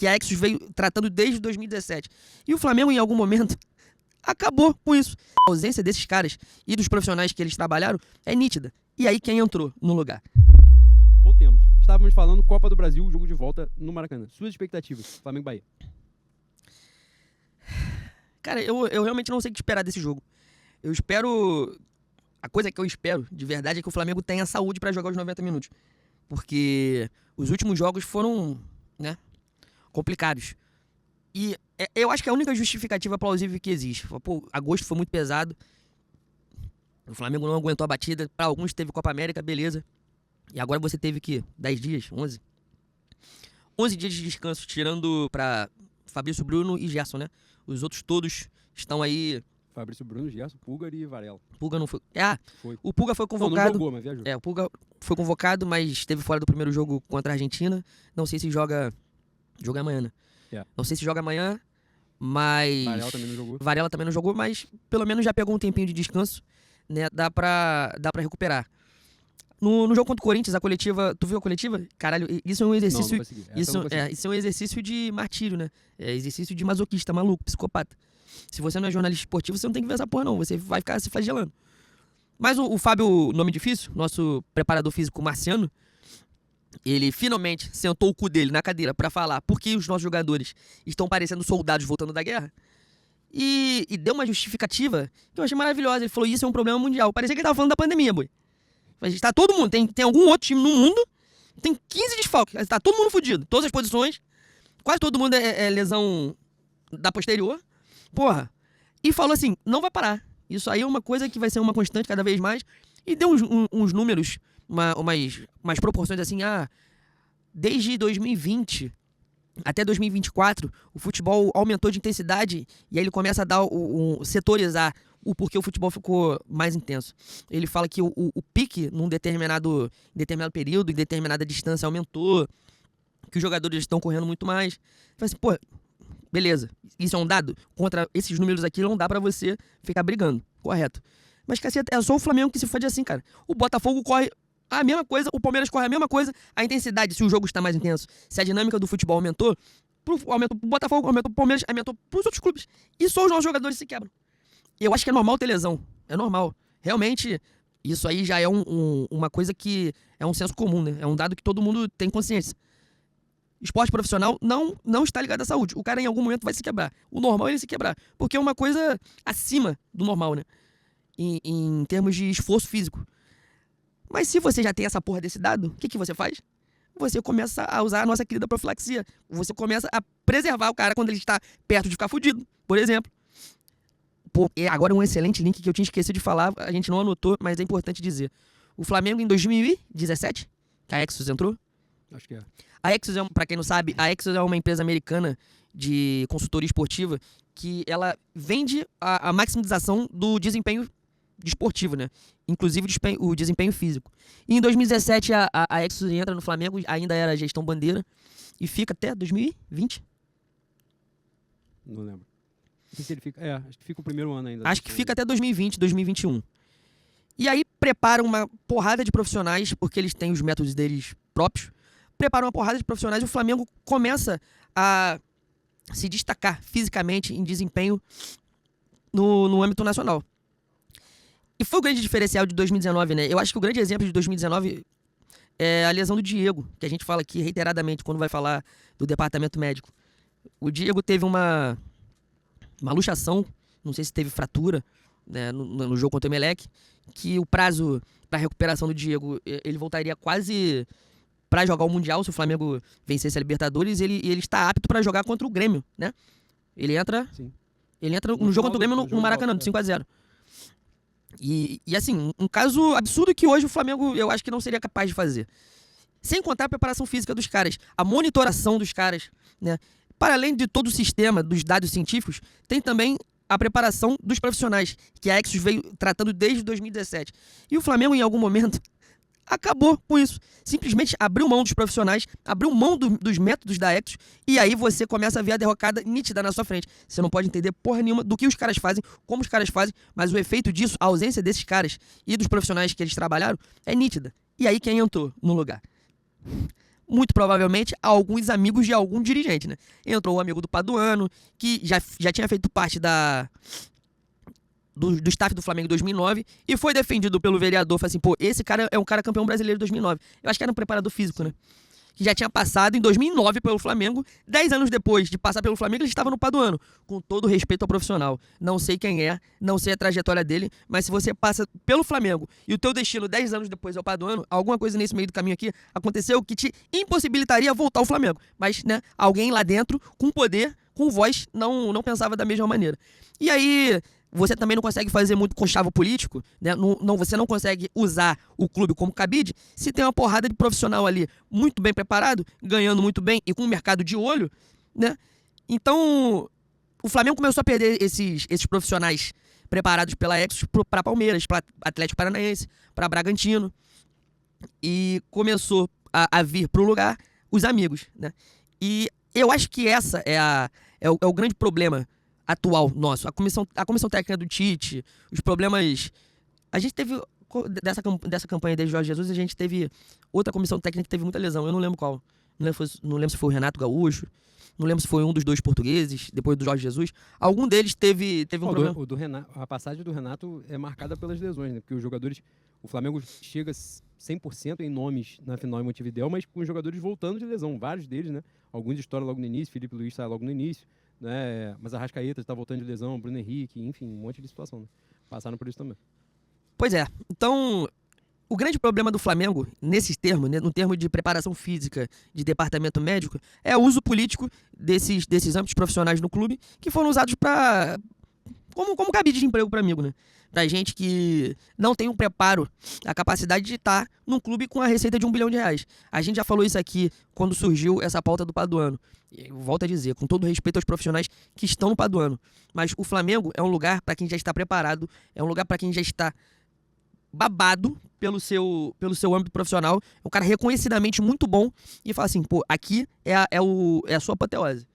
que a Exos veio tratando desde 2017. E o Flamengo, em algum momento, acabou com isso. A ausência desses caras e dos profissionais que eles trabalharam é nítida. E aí quem entrou no lugar? Voltemos. Estávamos falando Copa do Brasil, jogo de volta no Maracanã. Suas expectativas, Flamengo e Bahia. Cara, eu realmente não sei o que esperar desse jogo. Eu espero... A coisa que eu espero, de verdade, é que o Flamengo tenha saúde para jogar os 90 minutos. Porque os últimos jogos foram, né, complicados. E eu acho que é a única justificativa plausível que existe. Pô, agosto foi muito pesado. O Flamengo não aguentou a batida. Para alguns teve Copa América, beleza. E agora você teve que 10 dias, 11? 11 dias de descanso, tirando para Fabrício, Bruno e Gerson, né? Os outros todos estão aí... Fabrício, Bruno, Gerson, Pulgar e Varela. Pulga não foi... Foi. O Pulga foi convocado... Não jogou, mas viajou. O Pulga foi convocado, mas esteve fora do primeiro jogo contra a Argentina. Não sei se joga amanhã, né? Não sei se joga amanhã, mas... Varela também não jogou, mas pelo menos já pegou um tempinho de descanso, né? Dá pra recuperar. No jogo contra o Corinthians, a coletiva... Tu viu a coletiva? Caralho, isso é um exercício... Isso é um exercício de martírio, né? É exercício de masoquista, maluco, psicopata. Se você não é jornalista esportivo, você não tem que ver essa porra, não. Você vai ficar se flagelando. Mas o Fábio, nome difícil, nosso preparador físico marciano, ele finalmente sentou o cu dele na cadeira pra falar por que os nossos jogadores estão parecendo soldados voltando da guerra. E deu uma justificativa que eu achei maravilhosa. Ele falou, isso é um problema mundial. Parecia que ele tava falando da pandemia, boi. Tá todo mundo. Tem algum outro time no mundo, tem 15 desfalques. Tá todo mundo fudido. Todas as posições. Quase todo mundo é lesão da posterior. Porra. E falou assim, não vai parar. Isso aí é uma coisa que vai ser uma constante cada vez mais. E deu uns números, umas proporções assim, desde 2020 até 2024, o futebol aumentou de intensidade e aí ele começa a dar setorizar o porquê o futebol ficou mais intenso. Ele fala que o pique num determinado período, em determinada distância aumentou, que os jogadores estão correndo muito mais. Fala assim, pô, beleza, isso é um dado? Contra esses números aqui não dá pra você ficar brigando, correto. Mas, caceta, é só o Flamengo que se fode assim, cara. O Botafogo corre a mesma coisa, o Palmeiras corre a mesma coisa, a intensidade, se o jogo está mais intenso, se a dinâmica do futebol aumentou pro Botafogo, aumentou pro Palmeiras, aumentou pros outros clubes. E só os nossos jogadores se quebram. Eu acho que é normal ter lesão, é normal. Realmente, isso aí já é uma coisa que é um senso comum, né? É um dado que todo mundo tem consciência. Esporte profissional não está ligado à saúde. O cara em algum momento vai se quebrar. O normal é ele se quebrar. Porque é uma coisa acima do normal, né? Em termos de esforço físico. Mas se você já tem essa porra desse dado, o que você faz? Você começa a usar a nossa querida profilaxia. Você começa a preservar o cara quando ele está perto de ficar fudido, por exemplo. Pô, agora um excelente link que eu tinha esquecido de falar, a gente não anotou, mas é importante dizer. O Flamengo em 2017, que a Exos entrou. Acho que é. A Exos, pra quem não sabe, a Exos é uma empresa americana de consultoria esportiva que ela vende a maximização do desempenho desportivo, né? Inclusive o desempenho físico. E em 2017 a Exos entra no Flamengo, ainda era gestão bandeira, e fica até 2020. Não lembro. Não sei se ele fica. Acho que fica o primeiro ano ainda. Acho que fica até 2020, 2021. E aí preparam uma porrada de profissionais, porque eles têm os métodos deles próprios. Preparam uma porrada de profissionais e o Flamengo começa a se destacar fisicamente em desempenho no âmbito nacional. E foi o grande diferencial de 2019, né? Eu acho que o grande exemplo de 2019 é a lesão do Diego, que a gente fala aqui reiteradamente quando vai falar do departamento médico. O Diego teve uma luxação, não sei se teve fratura, né, no jogo contra o Emelec, que o prazo para recuperação do Diego, ele voltaria quase para jogar o Mundial, se o Flamengo vencesse a Libertadores, ele está apto para jogar contra o Grêmio, né? Ele entra no jogo contra o Grêmio no Maracanã, 5-0. E assim, um caso absurdo que hoje o Flamengo, eu acho que não seria capaz de fazer. Sem contar a preparação física dos caras, a monitoração dos caras, né? Para além de todo o sistema dos dados científicos, tem também a preparação dos profissionais, que a Exos veio tratando desde 2017. E o Flamengo, em algum momento, acabou com isso. Simplesmente abriu mão dos profissionais, abriu mão dos métodos da Exos, e aí você começa a ver a derrocada nítida na sua frente. Você não pode entender porra nenhuma do que os caras fazem, como os caras fazem, mas o efeito disso, a ausência desses caras e dos profissionais que eles trabalharam, é nítida. E aí quem entrou no lugar? muito provavelmente alguns amigos de algum dirigente, né? Entrou o amigo do Paduano, que já tinha feito parte do staff do Flamengo em 2009 e foi defendido pelo vereador. Falei assim, pô, esse cara é um cara campeão brasileiro de 2009. Eu acho que era um preparador físico, né? Que já tinha passado em 2009 pelo Flamengo. 10 anos depois de passar pelo Flamengo, ele estava no Paduano. Com todo respeito ao profissional. Não sei quem é, não sei a trajetória dele, mas se você passa pelo Flamengo e o teu destino 10 anos depois é o Paduano, alguma coisa nesse meio do caminho aqui aconteceu que te impossibilitaria voltar ao Flamengo. Mas, né, alguém lá dentro, com poder, com voz, não pensava da mesma maneira. E aí... Você também não consegue fazer muito conchavo político, né? Você não consegue usar o clube como cabide se tem uma porrada de profissional ali muito bem preparado, ganhando muito bem e com um mercado de olho, né? Então, o Flamengo começou a perder esses profissionais preparados pela Exos para Palmeiras, para Atlético Paranaense, para Bragantino. E começou a vir para o lugar os amigos, né? E eu acho que essa é o grande problema atual nosso. A comissão técnica do Tite, os problemas... A gente teve, dessa campanha desde Jorge Jesus, a gente teve outra comissão técnica que teve muita lesão. Eu não lembro qual. Não lembro se foi o Renato Gaúcho, não lembro se foi um dos dois portugueses, depois do Jorge Jesus. Algum deles teve um problema. O do Renato, a passagem do Renato é marcada pelas lesões, né? Porque os jogadores... O Flamengo chega 100% em nomes na final em Montevidéu, mas com os jogadores voltando de lesão. Vários deles, né? Alguns estouram logo no início, Felipe Luiz sai logo no início. Né? Mas a Arrascaeta está voltando de lesão, Bruno Henrique, enfim, um monte de situação. Né? Passaram por isso também. Pois é. Então, o grande problema do Flamengo, nesses termos, né, no termo de preparação física, de departamento médico, é o uso político desses âmbitos profissionais no clube que foram usados como cabide de emprego para amigo, né? Pra gente que não tem um preparo, a capacidade de estar num clube com a receita de R$1 bilhão. A gente já falou isso aqui quando surgiu essa pauta do Paduano. E eu volto a dizer, com todo respeito aos profissionais que estão no Paduano. Mas o Flamengo é um lugar para quem já está preparado, é um lugar para quem já está babado pelo seu âmbito profissional. É um cara reconhecidamente muito bom e fala assim, pô, aqui é a sua apoteose.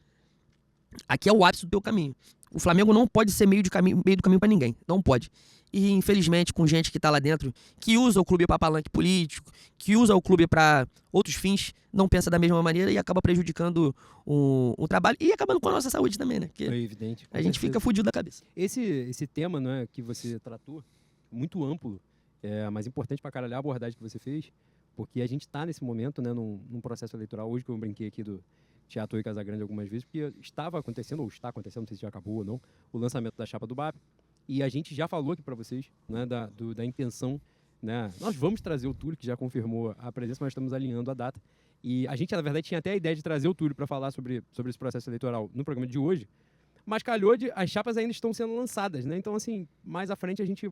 Aqui é o ápice do teu caminho. O Flamengo não pode ser meio do caminho para ninguém. Não pode. E, infelizmente, com gente que tá lá dentro, que usa o clube para palanque político, que usa o clube para outros fins, não pensa da mesma maneira e acaba prejudicando o trabalho e acabando com a nossa saúde também, né? Porque é evidente. A gente fica fudido da cabeça. Esse tema, né, que você tratou, muito amplo, mas importante pra caralho a abordagem que você fez, porque a gente tá nesse momento, né, num processo eleitoral. Hoje que eu brinquei aqui do Teatro e Casagrande algumas vezes, porque estava acontecendo, ou está acontecendo, não sei se já acabou ou não, o lançamento da chapa do BAP. E a gente já falou aqui para vocês, né, da intenção, né? Nós vamos trazer o Túlio, que já confirmou a presença, mas estamos alinhando a data. E a gente, na verdade, tinha até a ideia de trazer o Túlio para falar sobre esse processo eleitoral no programa de hoje, mas calhou as chapas ainda estão sendo lançadas, né? Então, assim, mais à frente a gente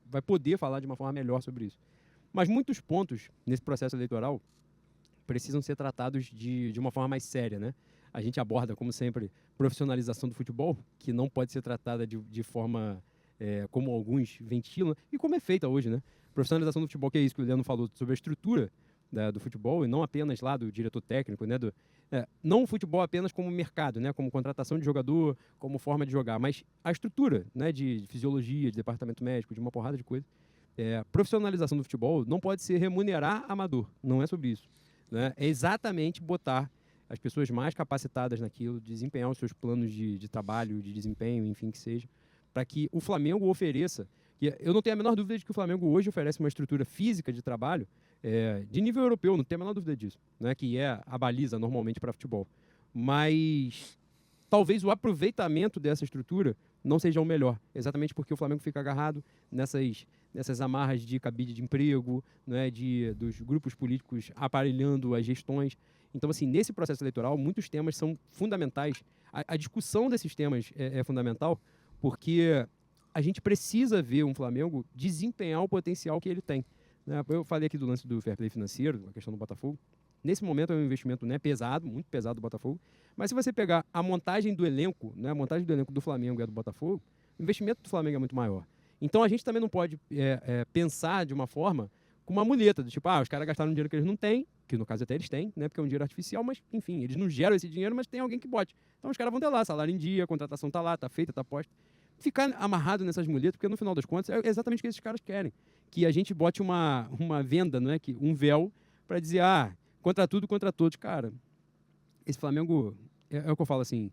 vai poder falar de uma forma melhor sobre isso. Mas muitos pontos nesse processo eleitoral precisam ser tratados de uma forma mais séria, né? A gente aborda, como sempre, profissionalização do futebol, que não pode ser tratada de forma como alguns ventilam, e como é feita hoje, né? Profissionalização do futebol, que é isso que o Leandro falou, sobre a estrutura do futebol, e não apenas lá do diretor técnico, né? Não o futebol apenas como mercado, né? Como contratação de jogador, como forma de jogar, mas a estrutura, né? De fisiologia, de departamento médico, de uma porrada de coisa. Profissionalização do futebol não pode ser remunerar amador, não é sobre isso. Né? É exatamente botar as pessoas mais capacitadas naquilo, desempenhar os seus planos de trabalho, de desempenho, enfim, que seja, para que o Flamengo ofereça. Eu não tenho a menor dúvida de que o Flamengo hoje oferece uma estrutura física de trabalho de nível europeu, não tenho a menor dúvida disso, né? Que é a baliza normalmente para futebol. Mas talvez o aproveitamento dessa estrutura não seja o melhor, exatamente porque o Flamengo fica agarrado nessas amarras de cabide de emprego, né, dos grupos políticos aparelhando as gestões. Então, assim, nesse processo eleitoral, muitos temas são fundamentais. A discussão desses temas é fundamental, porque a gente precisa ver um Flamengo desempenhar o potencial que ele tem. Né? Eu falei aqui do lance do fair play financeiro, a questão do Botafogo. Nesse momento é um investimento, né, pesado, muito pesado do Botafogo. Mas se você pegar a montagem do elenco, né, a montagem do elenco do Flamengo e a do Botafogo, o investimento do Flamengo é muito maior. Então a gente também não pode pensar de uma forma com uma muleta, do tipo, os caras gastaram um dinheiro que eles não têm, que no caso até eles têm, né, porque é um dinheiro artificial, mas enfim, eles não geram esse dinheiro, mas tem alguém que bote. Então os caras vão ter lá, salário em dia, a contratação tá lá, tá feita, tá posta. Ficar amarrado nessas muletas, porque no final das contas é exatamente o que esses caras querem. Que a gente bote uma venda, não é? Um véu para dizer, contra tudo, contra todos. Cara, esse Flamengo, é o que eu falo assim,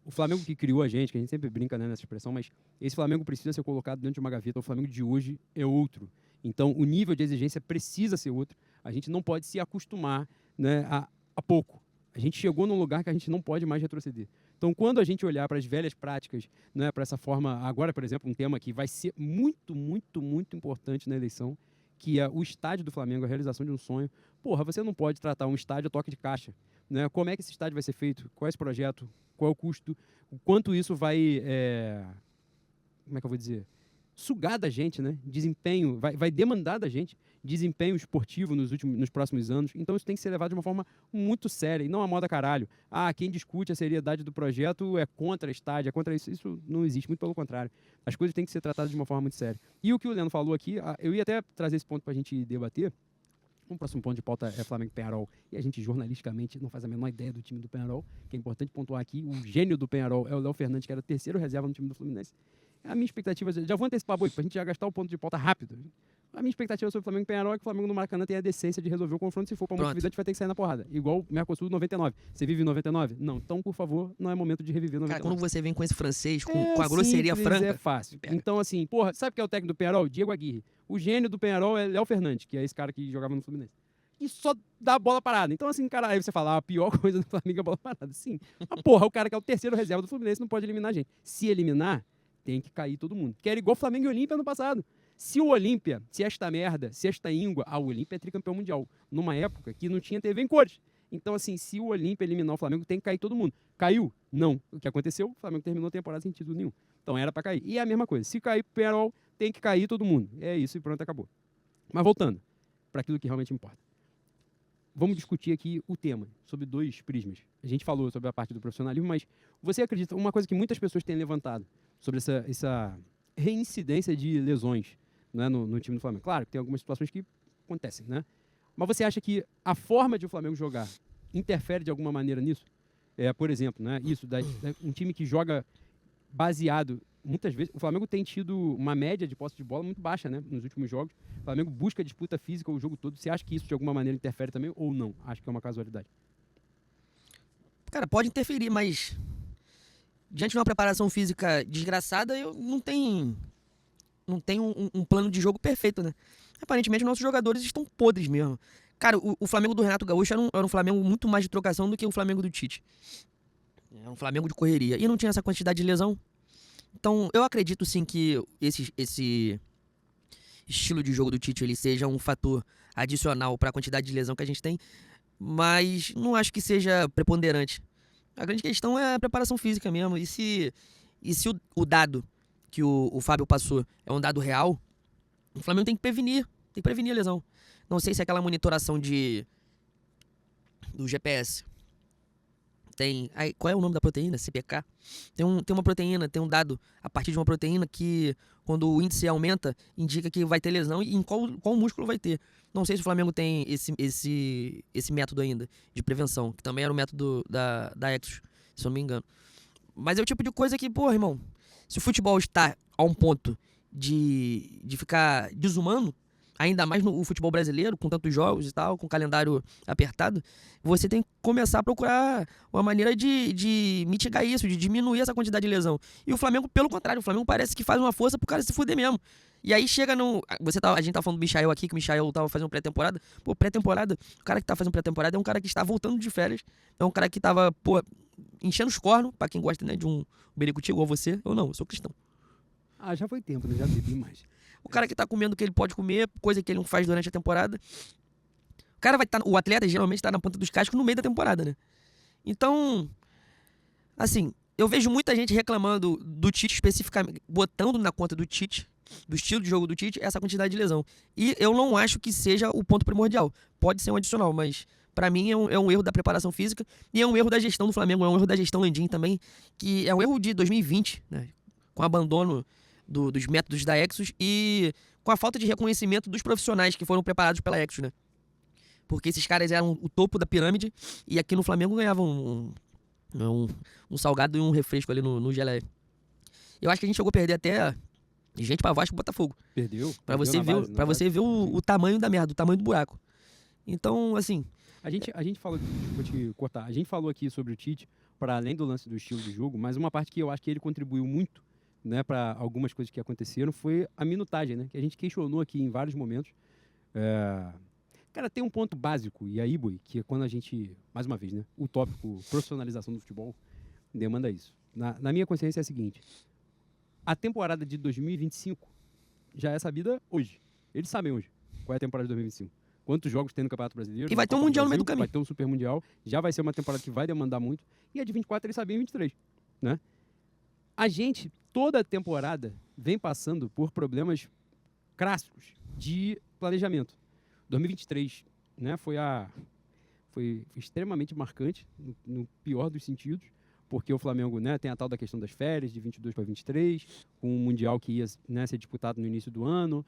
o Flamengo que criou a gente sempre brinca, né, nessa expressão, mas esse Flamengo precisa ser colocado dentro de uma gaveta. O Flamengo de hoje é outro. Então, o nível de exigência precisa ser outro. A gente não pode se acostumar, né, a pouco. A gente chegou num lugar que a gente não pode mais retroceder. Então, quando a gente olhar para as velhas práticas, né, para essa forma, agora, por exemplo, um tema que vai ser muito, muito, muito importante na eleição, que é o estádio do Flamengo, a realização de um sonho. Porra, você não pode tratar um estádio a toque de caixa. Né? Como é que esse estádio vai ser feito? Qual é esse projeto? Qual é o custo? O quanto isso vai... como é que eu vou dizer? Sugar da gente, né? Desempenho, vai demandar da gente desempenho esportivo nos próximos anos. Então isso tem que ser levado de uma forma muito séria e não a moda caralho. Quem discute a seriedade do projeto é contra estádio, é contra isso. Isso não existe, muito pelo contrário. As coisas têm que ser tratadas de uma forma muito séria. E o que o Leandro falou aqui, eu ia até trazer esse ponto para a gente debater. O próximo ponto de pauta é Flamengo e Peñarol. E a gente, jornalisticamente, não faz a menor ideia do time do Peñarol, que é importante pontuar aqui. O gênio do Peñarol é o Léo Fernandes, que era o terceiro reserva no time do Fluminense. A minha expectativa, já vou antecipar, para a gente já gastar o ponto de pauta rápido. A minha expectativa sobre o Flamengo e Peñarol é que o Flamengo no Maracanã tenha a decência de resolver o confronto. Se for para muito visante, vai ter que sair na porrada. Igual o Mercosul 99. Você vive em 99? Não. Então, por favor, não é momento de reviver 99. Cara, quando você vem com esse francês, com a grosseria franca... É fácil. Então, assim, porra, sabe quem é o técnico do Peñarol? Diego Aguirre. O gênio do Peñarol é Léo Fernandes, que é esse cara que jogava no Fluminense. E só dá a bola parada. Então, assim, cara, aí você fala, a pior coisa do Flamengo é a bola parada. Sim. Mas, porra, o cara que é o terceiro reserva do Fluminense não pode eliminar a gente. Se eliminar, tem que cair todo mundo. Que era igual Flamengo e Olímpia no passado. Se o Olímpia, se esta merda, se esta íngua... o Olímpia é tricampeão mundial. Numa época que não tinha TV em cores. Então, assim, se o Olímpia eliminar o Flamengo, tem que cair todo mundo. Caiu? Não. O que aconteceu? O Flamengo terminou a temporada sem título nenhum. Então, era pra cair. E é a mesma coisa. Se cair o Peñarol, tem que cair todo mundo. É isso e pronto, acabou. Mas voltando para aquilo que realmente importa. Vamos discutir aqui o tema, sobre dois prismas. A gente falou sobre a parte do profissionalismo, mas você acredita, uma coisa que muitas pessoas têm levantado, sobre essa reincidência de lesões, né, no time do Flamengo. Claro que tem algumas situações que acontecem, né? Mas você acha que a forma de o Flamengo jogar interfere de alguma maneira nisso? Por exemplo, né, um time que joga baseado... Muitas vezes, o Flamengo tem tido uma média de posse de bola muito baixa, né, nos últimos jogos. O Flamengo busca disputa física o jogo todo. Você acha que isso de alguma maneira interfere também ou não? Acho que é uma casualidade. Cara, pode interferir, mas diante de uma preparação física desgraçada, eu não tenho um plano de jogo perfeito, né? Aparentemente, nossos jogadores estão podres mesmo. Cara, o Flamengo do Renato Gaúcho era um Flamengo muito mais de trocação do que o Flamengo do Tite. Era um Flamengo de correria. E não tinha essa quantidade de lesão. Então, eu acredito sim que esse estilo de jogo do Tite ele seja um fator adicional para a quantidade de lesão que a gente tem, mas não acho que seja preponderante. A grande questão é a preparação física mesmo. E se o dado que o Fábio passou é um dado real, o Flamengo tem que prevenir a lesão. Não sei se é aquela monitoração do GPS. Qual é o nome da proteína? CPK. Tem uma proteína, tem um dado a partir de uma proteína que, quando o índice aumenta, indica que vai ter lesão e em qual músculo vai ter. Não sei se o Flamengo tem esse método ainda de prevenção, que também era o método da Exos, se eu não me engano. Mas é o tipo de coisa que, pô, irmão, se o futebol está a um ponto de ficar desumano, ainda mais no futebol brasileiro, com tantos jogos e tal, com calendário apertado, você tem que começar a procurar uma maneira de mitigar isso, de diminuir essa quantidade de lesão. E o Flamengo, pelo contrário, o Flamengo parece que faz uma força pro cara se fuder mesmo. E aí chega a gente tá falando do Michael aqui, que o Michael tava fazendo pré-temporada. Pô, pré-temporada, o cara que tá fazendo pré-temporada é um cara que está voltando de férias, é um cara que tava, pô, enchendo os cornos, pra quem gosta, né, de um bericuti igual você. Eu sou cristão. Já foi tempo, né? Já bebi mais. O cara que tá comendo o que ele pode comer, coisa que ele não faz durante a temporada. O atleta geralmente tá na ponta dos cascos no meio da temporada, né? Então, assim, eu vejo muita gente reclamando do Tite especificamente, botando na conta do Tite, do estilo de jogo do Tite, essa quantidade de lesão. E eu não acho que seja o ponto primordial. Pode ser um adicional, mas pra mim é um erro da preparação física e é um erro da gestão do Flamengo, é um erro da gestão Landim também, que é um erro de 2020, né? Com o abandono dos métodos da Exos e com a falta de reconhecimento dos profissionais que foram preparados pela Exos, né? Porque esses caras eram o topo da pirâmide e aqui no Flamengo ganhavam um salgado e um refresco ali no geleia. Eu acho que a gente chegou a perder até gente pra Vasco e Botafogo. Perdeu? Pra você ver o tamanho da merda, o tamanho do buraco. Então, assim, A gente falou, vou te cortar, a gente falou aqui sobre o Tite, para além do lance do estilo de jogo, mas uma parte que eu acho que ele contribuiu muito, né, para algumas coisas que aconteceram foi a minutagem, né, que a gente questionou aqui em vários momentos. Cara, tem um ponto básico, e aí, Boi, que é quando a gente, mais uma vez, né, o tópico profissionalização do futebol demanda isso. Na minha consciência é a seguinte: a temporada de 2025 já é sabida hoje. Eles sabem hoje qual é a temporada de 2025. Quantos jogos tem no Campeonato Brasileiro. E vai ter um Mundial no meio do caminho. Vai ter um Super Mundial. Já vai ser uma temporada que vai demandar muito. E a de 24 eles sabiam em 23. Né? A gente, toda a temporada, vem passando por problemas clássicos de planejamento. 2023, né, foi extremamente marcante, no pior dos sentidos, porque o Flamengo, né, tem a tal da questão das férias, de 22 para 23, com o Mundial que ia, né, ser disputado no início do ano,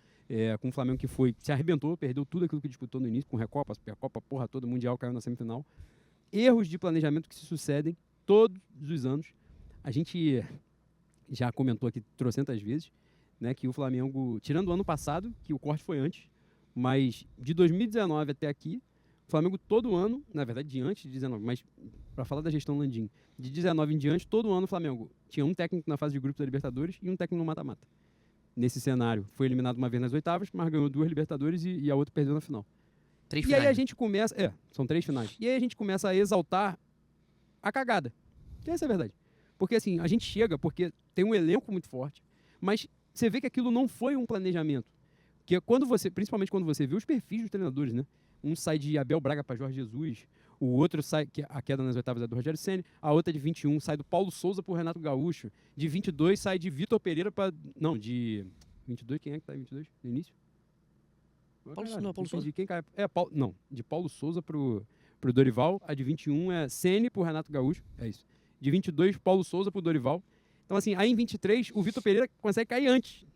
com o Flamengo que se arrebentou, perdeu tudo aquilo que disputou no início, com Recopa, Supercopa, porra toda, o Mundial caiu na semifinal. Erros de planejamento que se sucedem todos os anos. A gente já comentou aqui trocentas vezes, né, que o Flamengo, tirando o ano passado, que o corte foi antes, mas de 2019 até aqui, o Flamengo todo ano, na verdade de antes de 19, mas para falar da gestão Landim, de 19 em diante, todo ano o Flamengo tinha um técnico na fase de grupos da Libertadores e um técnico no mata-mata. Nesse cenário, foi eliminado uma vez nas oitavas, mas ganhou 2 Libertadores e a outra perdeu na final. 3 finais. E aí a gente começa... são 3 finais. E aí a gente começa a exaltar a cagada. Que essa é a verdade. Porque assim, a gente chega porque tem um elenco muito forte, mas você vê que aquilo não foi um planejamento. Que é principalmente quando você vê os perfis dos treinadores, né? Um sai de Abel Braga para Jorge Jesus, o outro sai, que a queda nas oitavas é do Rogério Ceni, a outra de 21 sai do Paulo Souza para o Renato Gaúcho, de 22 sai de Vitor Pereira para... Não, de 22, quem é que tá em 22 no início? Paulo Souza? De quem cai? De Paulo Souza pro Dorival, a de 21 é Ceni pro Renato Gaúcho, é isso. De 22, Paulo Souza pro Dorival. Então, assim, aí em 23, o Vitor Pereira consegue cair antes,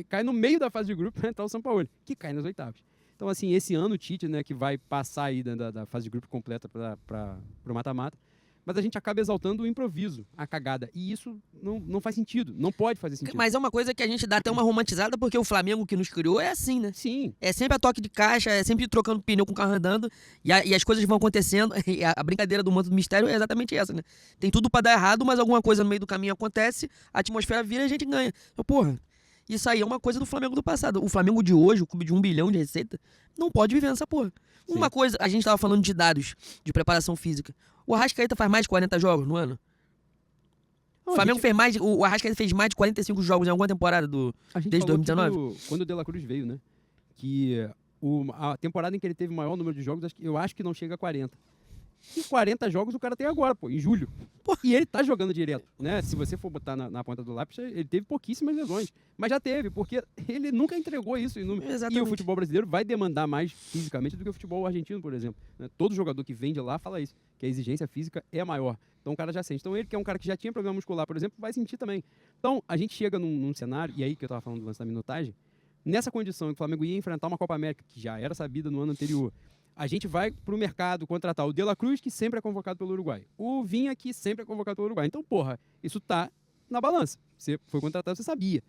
cai no meio da fase de grupo para entrar o São Paulo, que cai nas oitavas. Então, assim, esse ano o Tite, né, que vai passar aí da fase de grupo completa para o mata-mata, mas a gente acaba exaltando o improviso, a cagada. E isso não faz sentido, não pode fazer sentido. Mas é uma coisa que a gente dá até uma romantizada, porque o Flamengo que nos criou é assim, né? Sim. É sempre a toque de caixa, é sempre trocando pneu com o carro andando, e as coisas vão acontecendo. E a brincadeira do manto do mistério é exatamente essa, né? Tem tudo pra dar errado, mas alguma coisa no meio do caminho acontece, a atmosfera vira e a gente ganha. Então, porra, isso aí é uma coisa do Flamengo do passado. O Flamengo de hoje, o clube de 1 bilhão de receita, não pode viver nessa porra. Sim. Uma coisa, a gente tava falando de dados de preparação física. O Arrascaeta faz mais de 40 jogos no ano? O Flamengo o Arrascaeta fez mais de 45 jogos em alguma temporada desde 2019? Quando o De La Cruz veio, né? Que a temporada em que ele teve o maior número de jogos, eu acho que não chega a 40. E 40 jogos o cara tem agora, pô, em julho. Pô, e ele tá jogando direto, né? Se você for botar na ponta do lápis, ele teve pouquíssimas lesões. Mas já teve, porque ele nunca entregou isso em número. E o futebol brasileiro vai demandar mais fisicamente do que o futebol argentino, por exemplo. Né? Todo jogador que vem de lá fala isso, que a exigência física é maior. Então o cara já sente. Então ele, que é um cara que já tinha problema muscular, por exemplo, vai sentir também. Então a gente chega num cenário, e aí que eu tava falando do lance da minutagem, nessa condição em que o Flamengo ia enfrentar uma Copa América, que já era sabida no ano anterior, a gente vai para o mercado contratar o De La Cruz, que sempre é convocado pelo Uruguai. O Vinha, que sempre é convocado pelo Uruguai. Então, porra, isso tá na balança. Você foi contratado, você sabia.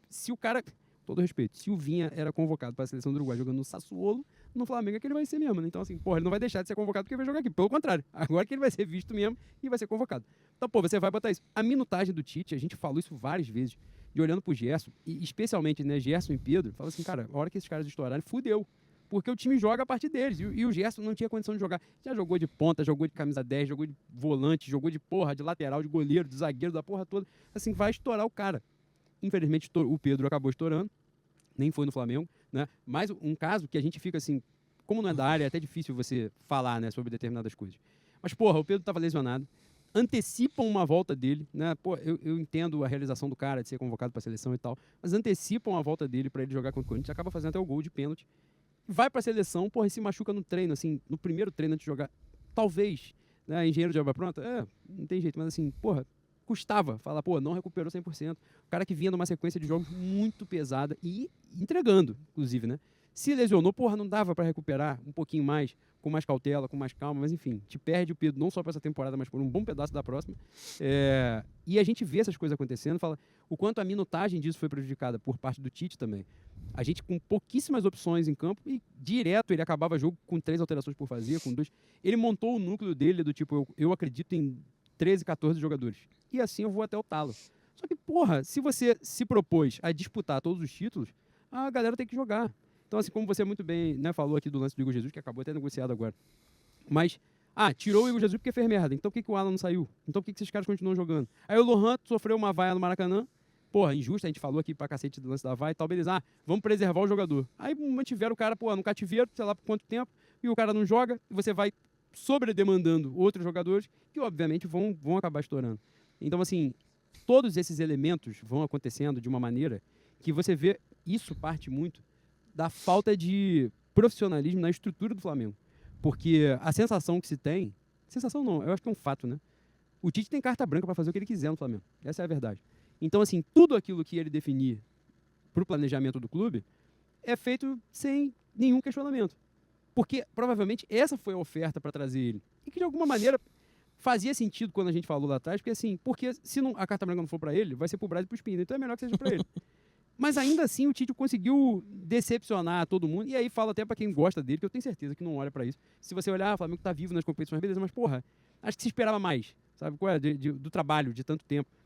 Se o cara, todo respeito, se o Vinha era convocado para a seleção do Uruguai jogando no Sassuolo, no Flamengo é que ele vai ser mesmo. Né? Então, assim, porra, ele não vai deixar de ser convocado porque vai jogar aqui. Pelo contrário, agora que ele vai ser visto mesmo e vai ser convocado. Então, pô, você vai botar isso. A minutagem do Tite, a gente falou isso várias vezes, de olhando pro Gerson, e especialmente, né, Gerson e Pedro, fala assim, cara, a hora que esses caras estourarem, fudeu. Porque o time joga a partir deles. E o Gerson não tinha condição de jogar. Já jogou de ponta, jogou de camisa 10, jogou de volante, jogou de porra, de lateral, de goleiro, de zagueiro, da porra toda. Assim, vai estourar o cara. Infelizmente, o Pedro acabou estourando. Nem foi no Flamengo, né? Mas um caso que a gente fica assim... Como não é da área, é até difícil você falar, né, sobre determinadas coisas. Mas, porra, o Pedro estava lesionado. Antecipam uma volta dele, né? Pô, eu entendo a realização do cara de ser convocado para a seleção e tal. Mas antecipam a volta dele para ele jogar contra o Corinthians. Acaba fazendo até o gol de pênalti. Vai pra seleção, porra, e se machuca no treino, assim, no primeiro treino antes de jogar. Talvez, né, engenheiro de obra pronta, não tem jeito, mas assim, porra, custava falar, pô, não recuperou 100%. O cara que vinha numa sequência de jogos muito pesada e entregando, inclusive, né? Se lesionou, porra, não dava para recuperar um pouquinho mais, com mais cautela, com mais calma, mas enfim, te perde o Pedro não só para essa temporada, mas por um bom pedaço da próxima. E a gente vê essas coisas acontecendo, fala o quanto a minutagem disso foi prejudicada por parte do Tite também. A gente com pouquíssimas opções em campo e direto ele acabava o jogo com 3 alterações por fazer, com 2. Ele montou o núcleo dele do tipo, eu acredito em 13, 14 jogadores. E assim eu vou até o talo. Só que, porra, se você se propôs a disputar todos os títulos, a galera tem que jogar. Então, assim, como você muito bem, né, falou aqui do lance do Igor Jesus, que acabou até negociado agora. Mas, tirou o Igor Jesus porque fez merda. Então, por que o Alan não saiu? Então, por que esses caras continuam jogando? Aí o Lohan sofreu uma vaia no Maracanã. Porra, injusta, a gente falou aqui pra cacete do lance da vaia e tal, beleza. Vamos preservar o jogador. Aí mantiveram o cara, no cativeiro, sei lá por quanto tempo, e o cara não joga, e você vai sobredemandando outros jogadores que, obviamente, vão acabar estourando. Então, assim, todos esses elementos vão acontecendo de uma maneira que você vê, isso parte muito da falta de profissionalismo na estrutura do Flamengo. Porque a sensação que se tem... Sensação não, eu acho que é um fato, né? O Tite tem carta branca para fazer o que ele quiser no Flamengo. Essa é a verdade. Então, assim, tudo aquilo que ele definir para o planejamento do clube é feito sem nenhum questionamento. Porque, provavelmente, essa foi a oferta para trazer ele. E que, de alguma maneira, fazia sentido quando a gente falou lá atrás, porque, assim, se a carta branca não for para ele, vai ser para o Braz e para o Spina. Então, é melhor que seja para ele. Mas ainda assim o Tite conseguiu decepcionar todo mundo. E aí fala até para quem gosta dele, que eu tenho certeza que não olha para isso. Se você olhar, o Flamengo tá vivo nas competições, beleza, mas porra, acho que se esperava mais, sabe? Do trabalho de tanto tempo.